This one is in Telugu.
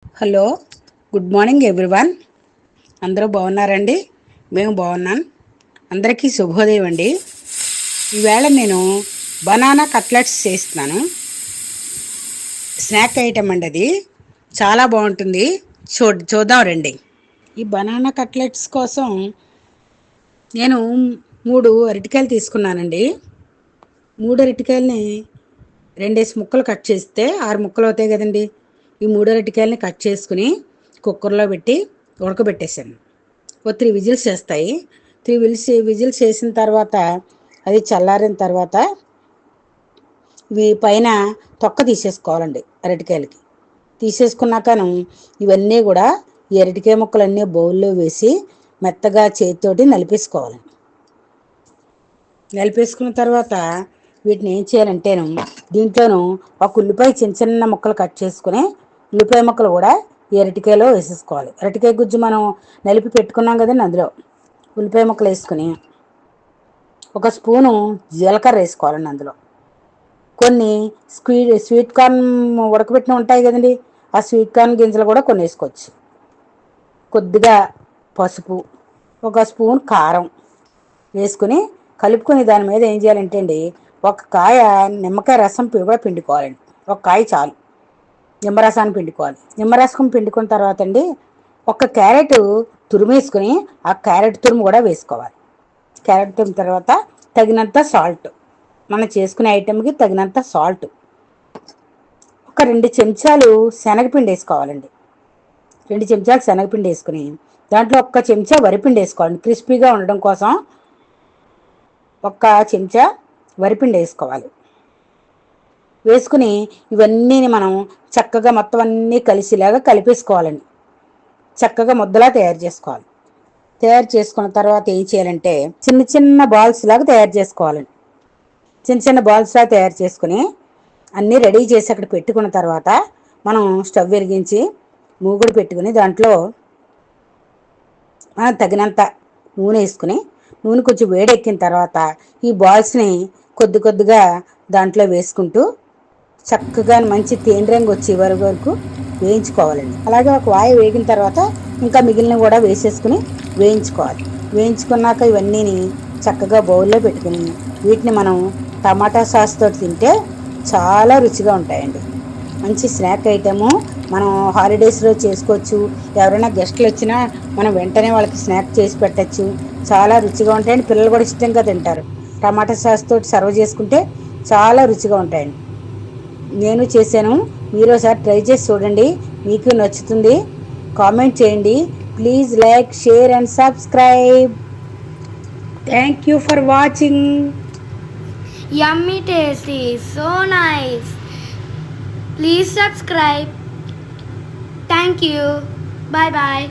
Hello, good morning everyone. అందరూ బాగున్నారండి? మేము బాగున్నాను. అందరికీ శుభోదయం అండి. ఈవేళ నేను బనానా కట్లెట్స్ చేస్తున్నాను. స్నాక్ ఐటమ్ అండి అది. చాలా బాగుంటుంది. చూద్దాం రండి. ఈ బనానా కట్లెట్స్ కోసం నేను 3 అరటికాయలు తీసుకున్నానండి. 3 అరటికాయలని 2 ముక్కలు కట్ చేస్తే 6 ముక్కలు అవుతాయి కదండి. ఈ 3 అరటికాయలని కట్ చేసుకుని కుక్కర్లో పెట్టి ఉడకబెట్టేసాను. 3 విజిల్స్ చేస్తాయి. 3 విజిల్స్ చేసిన తర్వాత అది చల్లారిన తర్వాత ఇవి పైన తొక్క తీసేసుకోవాలండి అరటికాయలకి. తీసేసుకున్నాకను ఇవన్నీ కూడా ఈ అరటికాయ ముక్కలన్నీ బౌల్లో వేసి మెత్తగా చేతితోటి నలిపేసుకోవాలండి. నలిపేసుకున్న తర్వాత వీటిని ఏం చేయాలంటేను దీంట్లోనూ ఒక ఉల్లిపాయ చిన్న చిన్న ముక్కలు కట్ చేసుకుని ఉల్లిపాయ ముక్కలు కూడా ఈ అరటికాయలో వేసేసుకోవాలి. అరటికాయ గుజ్జు మనం నలిపి పెట్టుకున్నాం కదండి, అందులో ఉల్లిపాయ ముక్కలు వేసుకుని 1 స్పూను జీలకర్ర వేసుకోవాలండి. అందులో కొన్ని స్వీట్ కార్న్ ఉడకబెట్టిన ఉంటాయి కదండి, ఆ స్వీట్ కార్న్ గింజలు కూడా కొన్ని వేసుకోవచ్చు. కొద్దిగా పసుపు, 1 స్పూన్ కారం వేసుకుని కలుపుకొని దాని మీద ఏం చేయాలంటే అండి, ఒక కాయ నిమ్మకాయ రసం కూడా పిండుకోవాలండి. ఒక కాయ చాలు నిమ్మరసాన్ని పిండుకోవాలి. నిమ్మరసం పిండుకున్న తర్వాత అండి 1 క్యారెట్ తురిమేసుకుని ఆ క్యారెట్ తురుము కూడా వేసుకోవాలి. క్యారెట్ తురుము తర్వాత తగినంత సాల్ట్, మనం చేసుకునే ఐటెంకి తగినంత సాల్ట్, 2 చెంచాలు శనగపిండి వేసుకోవాలండి. 2 చెంచాలు శనగపిండి వేసుకుని దాంట్లో 1 చెంచా వరిపిండి వేసుకోవాలండి. క్రిస్పీగా ఉండడం కోసం 1 చెంచా వరిపిండి వేసుకోవాలి. వేసుకుని ఇవన్నీ మనం చక్కగా మొత్తం అన్నీ కలిసిలాగా కలిపేసుకోవాలండి. చక్కగా ముద్దలా తయారు చేసుకోవాలి. తయారు చేసుకున్న తర్వాత ఏం చేయాలంటే చిన్న చిన్న బాల్స్ లాగా తయారు చేసుకోవాలండి. చిన్న చిన్న బాల్స్ లాగా తయారు చేసుకుని అన్నీ రెడీ చేసి అక్కడ పెట్టుకున్న తర్వాత మనం స్టవ్ వెలిగించి మూగుడు పెట్టుకుని దాంట్లో తగినంత నూనె వేసుకుని నూనె కొంచెం వేడెక్కిన తర్వాత ఈ బాల్స్ని కొద్ది కొద్దిగా దాంట్లో వేసుకుంటూ చక్కగా మంచి తేనె రంగు వచ్చే వరకు వేయించుకోవాలండి. అలాగే ఒక వాయి వేగిన తర్వాత ఇంకా మిగిలిన కూడా వేసేసుకుని వేయించుకోవాలి. వేయించుకున్నాక ఇవన్నీ చక్కగా బౌల్లో పెట్టుకుని వీటిని మనం టమాటా సాస్ తోటి తింటే చాలా రుచిగా ఉంటాయండి. మంచి స్నాక్ ఐటము. మనం హాలిడేస్లో చేసుకోవచ్చు. ఎవరైనా గెస్ట్లు వచ్చినా మనం వెంటనే వాళ్ళకి స్నాక్ చేసి పెట్టచ్చు. చాలా రుచిగా ఉంటాయండి. పిల్లలు కూడా ఇష్టంగా తింటారు. టమాటా సాస్ తోటి సర్వ్ చేసుకుంటే చాలా రుచిగా ఉంటాయండి. నేను చేశాను, మీరు ఒకసారి ట్రై చేసి చూడండి, మీకు నచ్చుతుంది. కామెంట్ చేయండి. Please like, share and subscribe. Thank you for watching. Yummy tasty, so nice. Please subscribe. Thank you. Bye bye.